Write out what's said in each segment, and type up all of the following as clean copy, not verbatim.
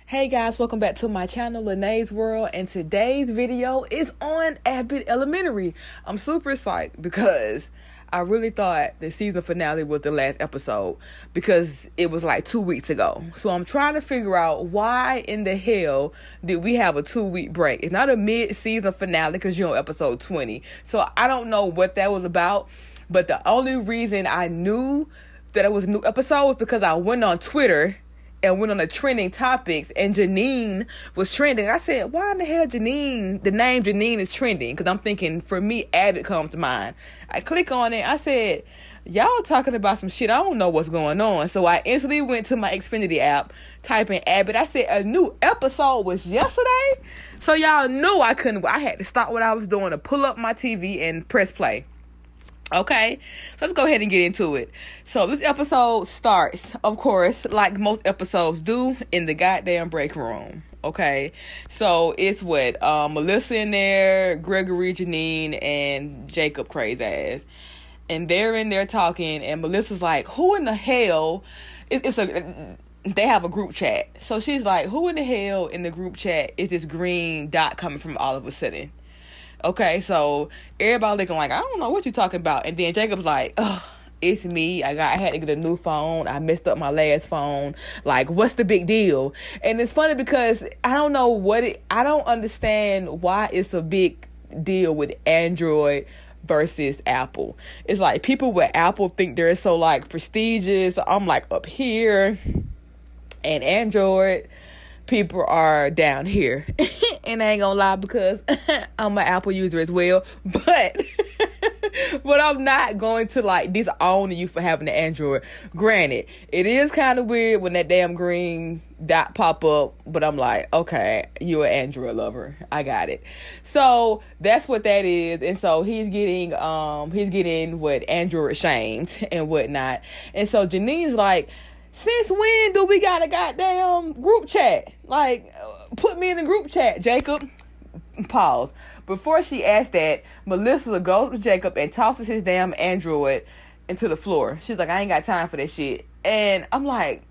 Hey guys, welcome back to my channel, Lene's World, and today's video is on Abbott Elementary. I'm super psyched because I really thought the season finale was the last episode because it was like 2 weeks ago. So I'm trying to figure out why in the hell did we have a 2-week break. It's not a mid-season finale because you're on episode 20. So I don't know what that was about, but the only reason I knew that it was a new episode was because I went on Twitter and went on the trending topics, and Janine was trending. I said, why in the hell the name Janine is trending? Because I'm thinking, for me, Abbott comes to mind. I click on it. I said, y'all talking about some shit. I don't know what's going on. So I instantly went to my Xfinity app, type in Abbott. I said, a new episode was yesterday? So y'all knew I had to stop what I was doing to pull up my TV and press play. Okay, so let's go ahead and get into it. So this episode starts, of course, like most episodes do, in the goddamn break room. Okay, so it's what Melissa in there, Gregory, Janine, and Jacob crazy ass, and they're in there talking, and Melissa's like, "Who in the hell?" They have a group chat, so she's like, "Who in the hell in the group chat is this green dot coming from all of a sudden?" Okay, so everybody looking like, I don't know what you're talking about. And then Jacob's like, oh, it's me. I had to get a new phone. I messed up my last phone. Like, what's the big deal? And it's funny because I don't understand why it's a big deal with Android versus Apple. It's like people with Apple think they're so like prestigious. I'm like up here, and Android people are down here. And I ain't gonna lie, because I'm an Apple user as well, but I'm not going to like disown you for having an Android. Granted, it is kind of weird when that damn green dot pop up, but I'm like, okay, you're an Android lover, I got it. So that's what that is. And so he's getting what, Android shamed and whatnot. And so Janine's like, since when do we got a goddamn group chat? Like, put me in the group chat, Jacob. Pause. Before she asked that, Melissa goes to Jacob and tosses his damn Android into the floor. She's like, I ain't got time for that shit. And I'm like,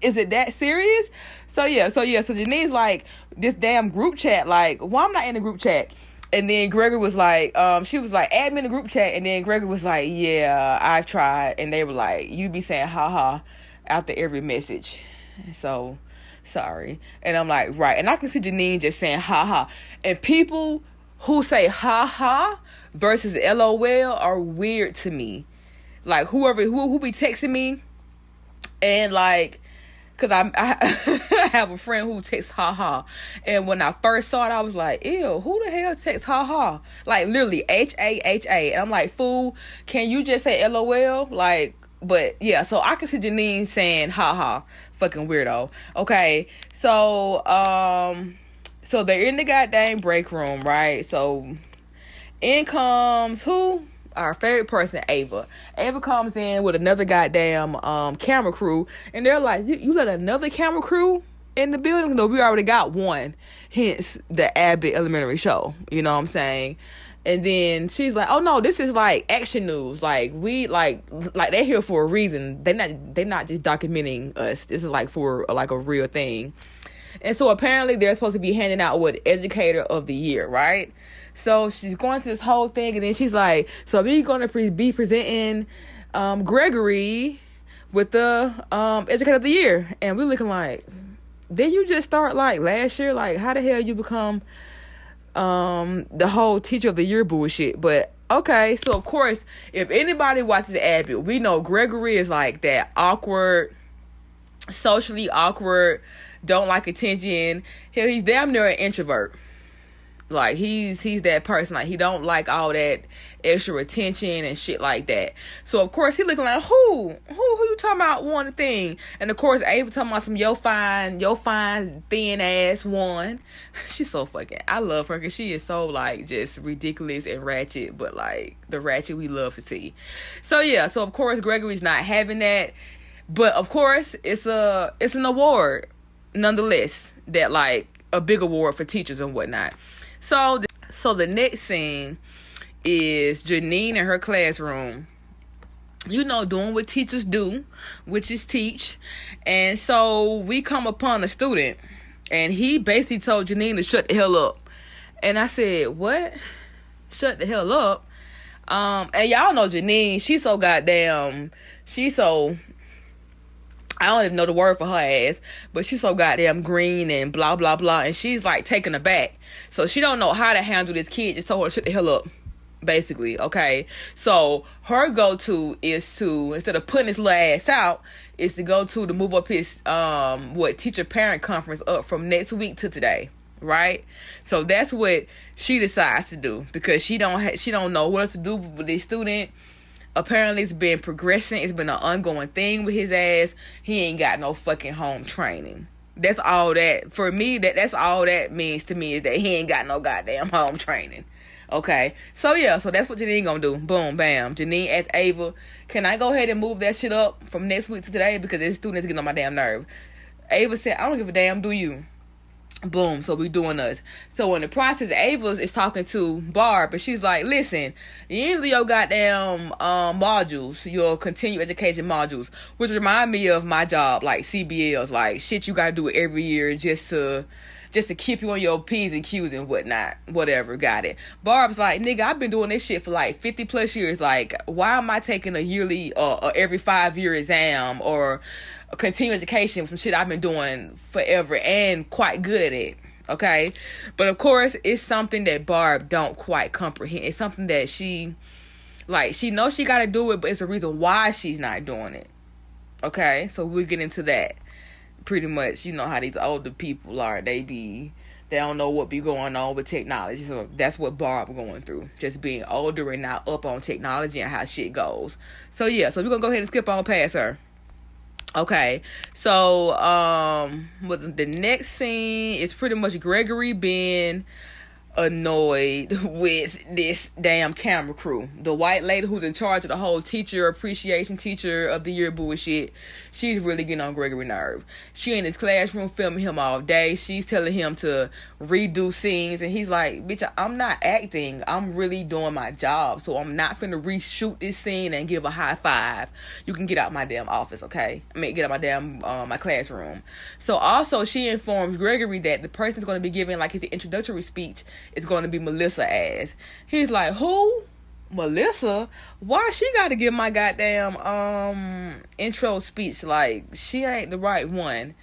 is it that serious? So Janine's like, this damn group chat, like, why I'm not in the group chat? And then Gregory was like, she was like, add me in the group chat. And then Gregory was like, yeah, I've tried. And they were like, you be saying haha after every message, so sorry. And I'm like, right. And I can see Janine just saying haha, and people who say haha versus LOL are weird to me. Like who be texting me, and like, cause I have a friend who texts haha, and when I first saw it, I was like, ew, who the hell texts haha? Like literally HAHA, and I'm like, fool, can you just say LOL? Like, but yeah, so I can see Janine saying haha, fucking weirdo. Okay, so they're in the goddamn break room, right? So in comes who? Our favorite person, Ava. Ava comes in with another goddamn camera crew, and they're like, you let another camera crew in the building? No, we already got one. Hence the Abbott Elementary show. You know what I'm saying? And then she's like, oh no, this is like action news. Like we like they're here for a reason. They're not just documenting us. This is like for like a real thing. And so apparently they're supposed to be handing out what Educator of the Year, right? So she's going to this whole thing, and then she's like, so we're going to be presenting Gregory with the Educator of the Year. And we're looking like, did you just start like last year? Like, how the hell you become the whole Teacher of the Year bullshit? But okay, so of course, if anybody watches Abbott, we know Gregory is like that awkward, socially awkward, don't like attention. Hell, he's damn near an introvert. Like he's that person. Like he don't like all that extra attention and shit like that. So of course he looking like, who you talking about one thing? And of course Ava talking about some yo fine thin ass one. She's so fucking, I love her because she is so like just ridiculous and ratchet, but like the ratchet we love to see. So yeah, so of course Gregory's not having that, but of course it's an award nonetheless, that like a big award for teachers and whatnot. So the next scene is Janine in her classroom, doing what teachers do, which is teach. And so we come upon a student, and he basically told Janine to shut the hell up. And I said, what? Shut the hell up? And y'all know Janine, I don't even know the word for her ass, but she's so goddamn green and blah, blah, blah. And she's like taken aback. So she don't know how to handle this kid. Just told her to shut the hell up, basically. Okay. So her go-to is to, instead of putting his little ass out, is to go to move up his, teacher parent conference up from next week to today. Right? So that's what she decides to do, because she don't know what else to do with this student. Apparently it's been progressing. It's been an ongoing thing with his ass. He ain't got no fucking home training. That's all that, for me, that's all that means to me, is that he ain't got no goddamn home training. Okay? So yeah, so that's what Janine gonna do. Boom, bam. Janine asked Ava, can I go ahead and move that shit up from next week to today, because this student is getting on my damn nerve. Ava said, I don't give a damn, do you? Boom, so we doing us. So in the process, Ava is talking to Barb, and she's like, listen, the end of your goddamn modules, your continuing education modules, which remind me of my job, like CBLs, like shit you gotta do it every year just to keep you on your P's and Q's and whatnot. Whatever, got it. Barb's like, nigga, I've been doing this shit for like 50 plus years. Like, why am I taking a yearly every 5-year exam or continuing education from shit I've been doing forever and quite good at it? Okay? But of course, it's something that Barb don't quite comprehend. It's something that she knows she gotta do it, but it's a reason why she's not doing it. Okay? So we'll get into that. Pretty much, you know how these older people are. They don't know what be going on with technology. So that's what Barb going through. Just being older and not up on technology and how shit goes. So yeah, so we're gonna go ahead and skip on past her. Okay, so the next scene is pretty much Gregory being annoyed with this damn camera crew. The white lady who's in charge of the whole teacher appreciation, teacher of the year bullshit, she's really getting on Gregory's nerve. She in his classroom filming him all day. She's telling him to redo scenes, and he's like, bitch, I'm not acting, I'm really doing my job, so I'm not finna reshoot this scene and give a high five. You can get out my damn office, okay? Get out my damn my classroom. So also she informs Gregory that the person that's going to be giving like his introductory speech is going to be Melissa ass. He's like, who? Melissa? Why she got to give my goddamn intro speech? Like, she ain't the right one,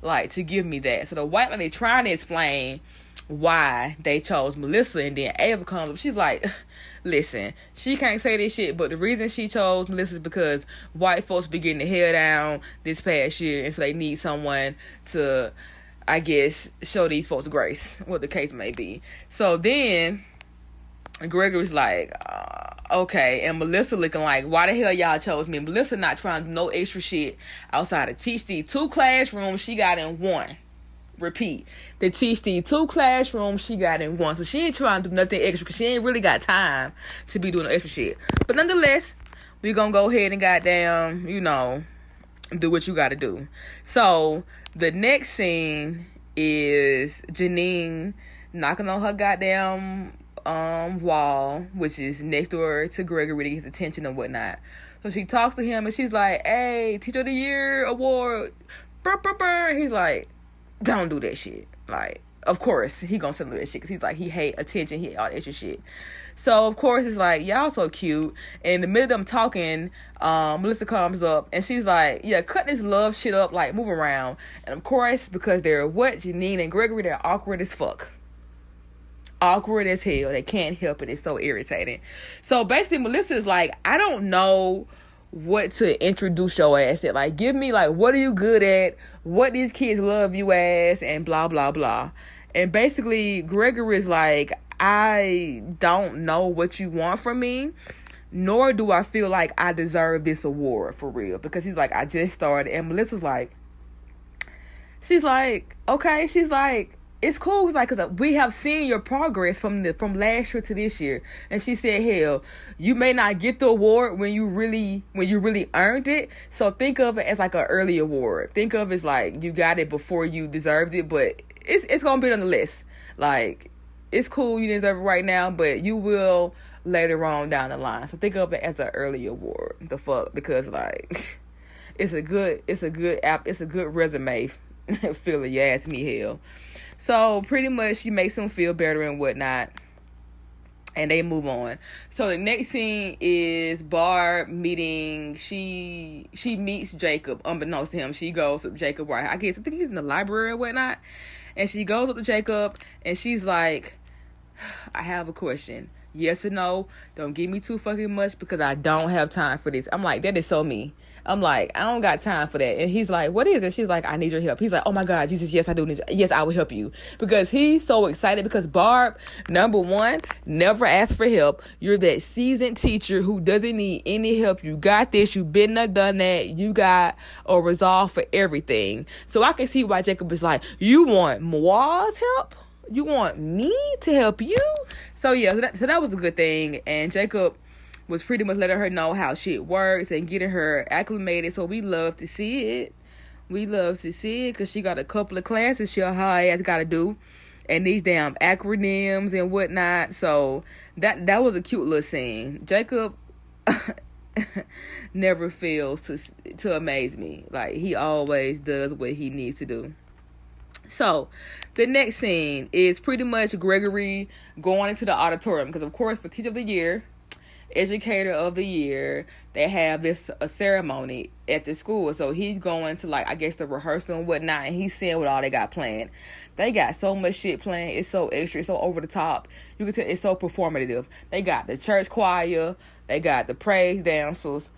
like, to give me that. So the white lady trying to explain why they chose Melissa, and then Ava comes up. She's like, listen, she can't say this shit, but the reason she chose Melissa is because white folks be getting the hell down this past year, and so they need someone to, I guess, show these folks grace, what the case may be. So then Gregory's like, okay. And Melissa looking like, why the hell y'all chose me? Melissa not trying to do no extra shit outside to teach these 2 classrooms she got in 1. Repeat. To teach these 2 classrooms she got in 1. So she ain't trying to do nothing extra because she ain't really got time to be doing no extra shit. But nonetheless, we gonna go ahead and goddamn, do what you gotta do. So the next scene is Janine knocking on her goddamn wall, which is next door to Gregory, to get his attention and whatnot. So she talks to him and she's like, hey, Teacher of the Year award. He's like, don't do that shit. Like, of course he gonna send him that shit because he's like, he hate attention, he hate all that extra shit. So of course it's like, y'all so cute. And in the middle of them talking, Melissa comes up and she's like, yeah, cut this love shit up, like move around. And of course, because they're Janine and Gregory, they're awkward as fuck. Awkward as hell. They can't help it. It's so irritating. So basically Melissa is like, I don't know what to introduce your ass at. Like, give me, like, what are you good at? What these kids love you as? And blah, blah, blah. And basically, Gregory's like, I don't know what you want from me, nor do I feel like I deserve this award for real. Because he's like, I just started. And Melissa's like, she's like, okay. She's like, it's cool. It's like, cause we have seen your progress from last year to this year. And she said, hell, you may not get the award when you really earned it. So think of it as like an early award. Think of it as like you got it before you deserved it, but it's gonna be on the list. Like, it's cool, you deserve it right now, but you will later on down the line. So think of it as an early award. The fuck, because like it's a good resume filler, you ask me. Hell. So pretty much she makes him feel better and whatnot, and they move on. So the next scene is Barb meeting. She meets Jacob. Unbeknownst to him, she goes with Jacob. Right, I think he's in the library or whatnot. And she goes up to Jacob, and she's like, I have a question. Yes or no? Don't give me too fucking much because I don't have time for this. I'm like, that is so me. I'm like, I don't got time for that. And he's like, what is it? She's like, I need your help. He's like, oh my God, Jesus, yes, I do need yes, I will help you. Because he's so excited because Barb, number one, never asked for help. You're that seasoned teacher who doesn't need any help. You got this. You've been there, done that. You got a resolve for everything. So I can see why Jacob is like, you want Moa's help? You want me to help you? So yeah, so that was a good thing. And Jacob was pretty much letting her know how shit works and getting her acclimated. So we love to see it. We love to see it because she got a couple of classes her ass got to do. And these damn acronyms and whatnot. So that was a cute little scene. Jacob never fails to amaze me. Like, he always does what he needs to do. So the next scene is pretty much Gregory going into the auditorium. Because, of course, for Teacher of the Year, Educator of the Year, they have a ceremony at the school. So he's going to, like, I guess the rehearsal and whatnot, and he's seeing what all they got planned. They got so much shit planned. It's so extra. It's so over the top. You can tell it's so performative. They got the church choir. They got the praise dancers.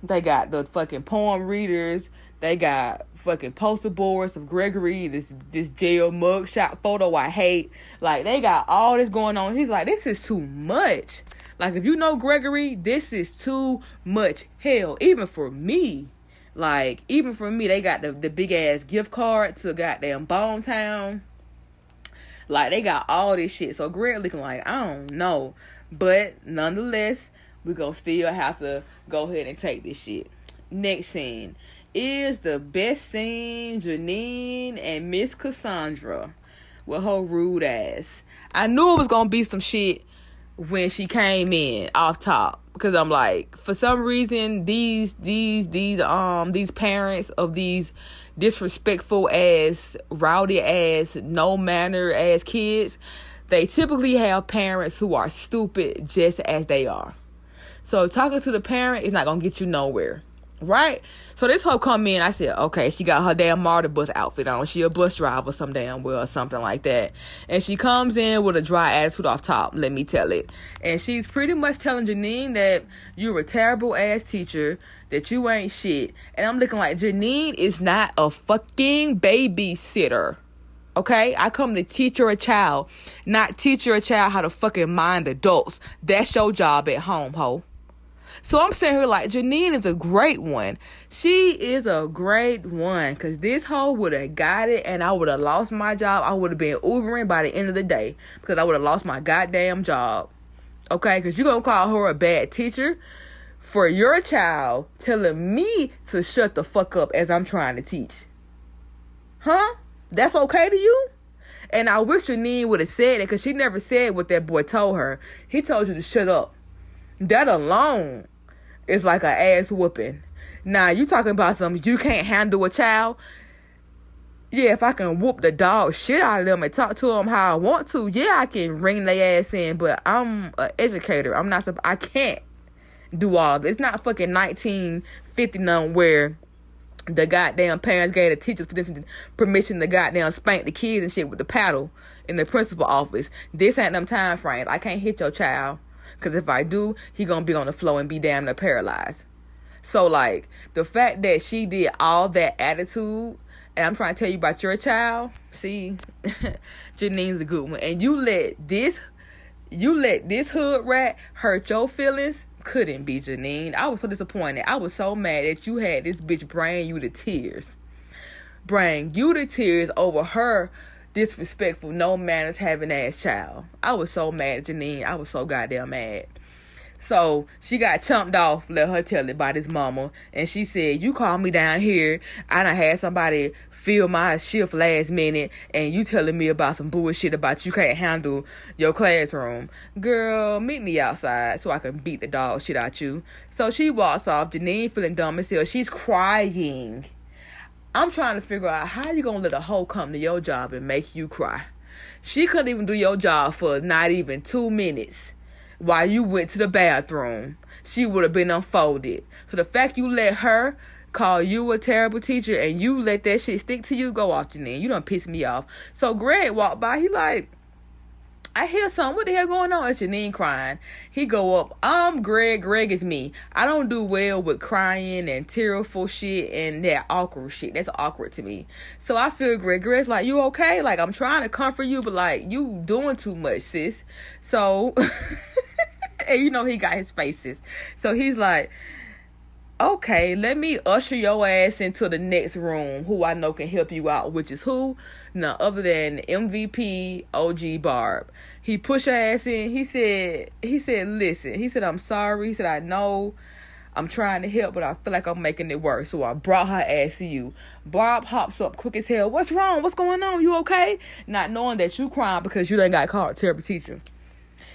They got the fucking poem readers. They got fucking poster boards of Gregory, this jail mugshot photo I hate. Like, they got all this going on. He's like, this is too much. Like, if you know Gregory, this is too much. Hell, even for me, they got the big ass gift card to goddamn Bone Town. Like, they got all this shit. So Greg looking like, I don't know. But nonetheless, we gonna still have to go ahead and take this shit. Next scene is the best scene, Janine and Miss Cassandra with her rude ass. I knew it was gonna be some shit when she came in off top, because I'm like, for some reason these parents of these disrespectful ass, rowdy ass, no manner ass kids, they typically have parents who are stupid just as they are. So talking to the parent is not gonna get you nowhere. Right? So this hoe come in, I said, okay, she got her damn MARTA bus outfit on. She a bus driver some damn well or something like that. And she comes in with a dry attitude off top, let me tell it. And she's pretty much telling Janine that you're a terrible ass teacher, that you ain't shit. And I'm looking like, Janine is not a fucking babysitter. Okay? I come to teach her a child, not teach her a child how to fucking mind adults. That's your job at home, hoe. So I'm saying here like, Janine is a great one. She is a great one. Because this hoe would have got it and I would have lost my job. I would have been Ubering by the end of the day. Because I would have lost my goddamn job. Okay? Because you're going to call her a bad teacher for your child telling me to shut the fuck up as I'm trying to teach. Huh? That's okay to you? And I wish Janine would have said it, because she never said what that boy told her. He told you to shut up. That alone is like an ass whooping. Now, you talking about something, you can't handle a child? Yeah, if I can whoop the dog shit out of them and talk to them how I want to, yeah, I can ring their ass in. But I'm an educator. I can't do all this. It's not fucking 1950 none where the goddamn parents gave the teachers permission to goddamn spank the kids and shit with the paddle in the principal office. This ain't them time frames. I can't hit your child. Because if I do, he going to be on the floor and be damn near paralyzed. So, like, the fact that she did all that attitude, and I'm trying to tell you about your child, see, Janine's a good one. And you let this hood rat hurt your feelings? Couldn't be, Janine. I was so disappointed. I was so mad that you had this bitch bring you to tears. Bring you to tears over her disrespectful, no manners having ass child. I was so mad at Janine. I was so goddamn mad. So she got chumped off, let her tell it by this mama. And she said, you called me down here. I done had somebody fill my shift last minute, and you telling me about some bullshit about you can't handle your classroom. Girl, meet me outside so I can beat the dog shit out you. So she walks off. Janine feeling dumb as hell. She's crying. I'm trying to figure out how you gonna let a hoe come to your job and make you cry. She couldn't even do your job for not even 2 minutes. While you went to the bathroom, she would have been unfolded. So the fact you let her call you a terrible teacher and you let that shit stick to you, go off, Janine. You done piss me off. So Greg walked by. He like, I hear something. What the hell going on? It's Janine crying. He go up. Greg. Greg is me. I don't do well with crying and tearful shit and that awkward shit. That's awkward to me. So I feel Greg's like, you okay? Like, I'm trying to comfort you, but like, you doing too much, sis. So, and you know he got his faces. So he's like, okay, let me usher your ass into the next room, who I know can help you out, which is who? None other than MVP OG Barb. He pushed her ass in. He said, listen. He said, I'm sorry. He said, I know I'm trying to help, but I feel like I'm making it worse. So I brought her ass to you. Barb hops up quick as hell. What's wrong? What's going on? You okay? Not knowing that you crying because you done got called a terrible teacher.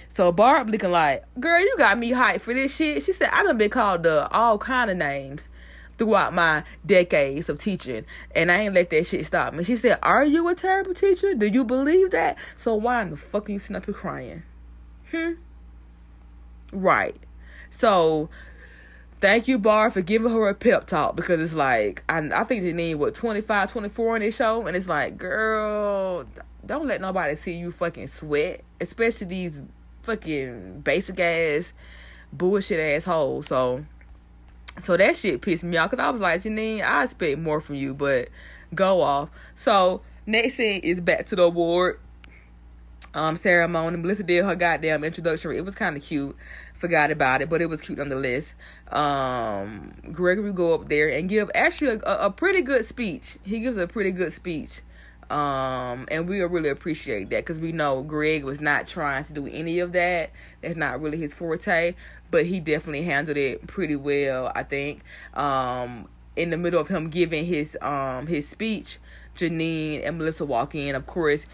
So Barb looking like, girl, you got me hyped for this shit. She said, I done been called all kind of names throughout my decades of teaching, and I ain't let that shit stop me. She said, are you a terrible teacher? Do you believe that? So why in the fuck are you sitting up here crying? Right. So thank you, Barb, for giving her a pep talk, because it's like, I think Janine, 25, 24 on this show, and it's like, girl, don't let nobody see you fucking sweat, especially these fucking basic ass bullshit assholes. So that shit pissed me off, because I was like, Janine, I expect more from you, but go off. So next thing is back to the award ceremony. Melissa did her goddamn introduction. It was kind of cute. Forgot about it, but it was cute nonetheless. Gregory go up there and give actually a pretty good speech. He gives a pretty good speech. And we really appreciate that, because we know Greg was not trying to do any of that. That's not really his forte, but he definitely handled it pretty well, I think. In the middle of him giving his speech, Janine and Melissa walk in. Of course,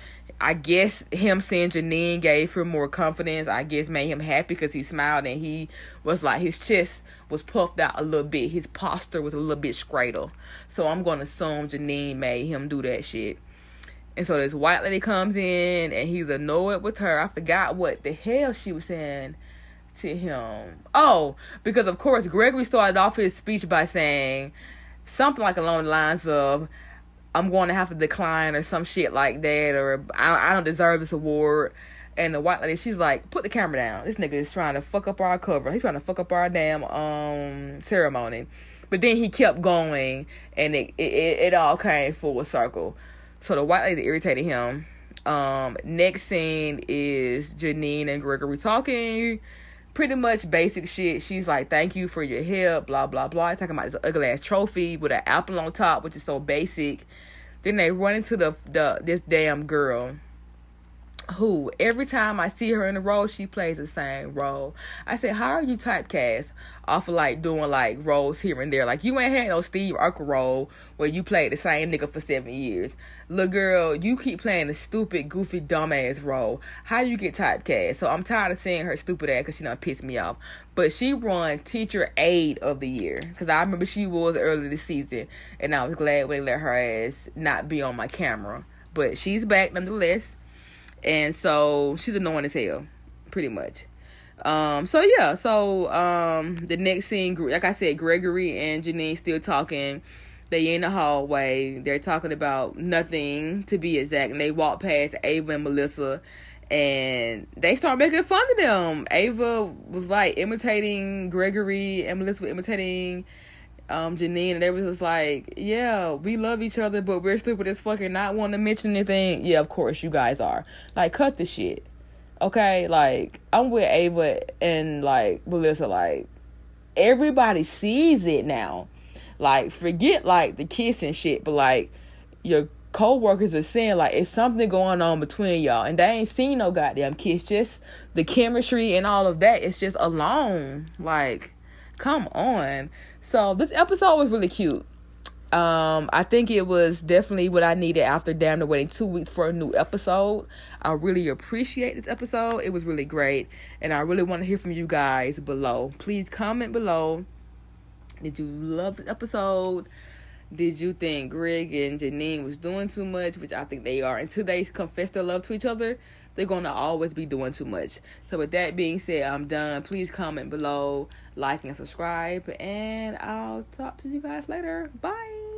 I guess him seeing Janine gave him more confidence. I guess made him happy, because he smiled and he was like, his chest was puffed out a little bit. His posture was a little bit straighter. So I'm going to assume Janine made him do that shit. And so this white lady comes in and he's annoyed with her. I forgot what the hell she was saying to him. Oh, because of course Gregory started off his speech by saying something like along the lines of, I'm going to have to decline, or some shit like that, or I don't deserve this award. And the white lady, she's like, put the camera down. This nigga is trying to fuck up our cover. He's trying to fuck up our damn ceremony. But then he kept going, and it all came full circle. So the white lady irritated him. Next scene is Janine and Gregory talking. Pretty much basic shit. She's like, thank you for your help, blah, blah, blah. Talking about this ugly ass trophy with an apple on top, which is so basic. Then they run into this damn girl, who every time I see her in a role, she plays the same role. I said, how are you typecast off of like doing like roles here and there? Like, you ain't had no Steve Urkel role where you played the same nigga for 7 years. Look, girl, you keep playing the stupid, goofy, dumbass role. How you get typecast? So I'm tired of seeing her stupid ass, because she done pissed me off. But she won Teacher Aide of the Year, because I remember she was early this season, and I was glad when they let her ass not be on my camera. But she's back nonetheless. And so she's annoying as hell, pretty much. The next scene, like I said, Gregory and Janine still talking. They in the hallway. They're talking about nothing, to be exact. And they walk past Ava and Melissa, and they start making fun of them. Ava was like imitating Gregory, and Melissa was imitating Janine, and they was just like, yeah, we love each other, but we're stupid as fucking not wanting to mention anything. Yeah, of course you guys are. Like, cut the shit, okay? Like, I'm with Ava and like Melissa. Like, everybody sees it now. Like, forget like the kiss and shit, but like your co-workers are saying, like, it's something going on between y'all, and they ain't seen no goddamn kiss. Just the chemistry and all of that, it's just alone. Like, come on. So this episode was really cute. I think it was definitely what I needed after damn near waiting 2 weeks for a new episode. I really appreciate this episode. It was really great, and I really want to hear from you guys below. Please comment below. Did you love the episode? Did you think Greg and Janine was doing too much? Which I think they are. Until they confess their love to each other, they're going to always be doing too much. So with that being said, I'm done. Please comment below, like, and subscribe. And I'll talk to you guys later. Bye.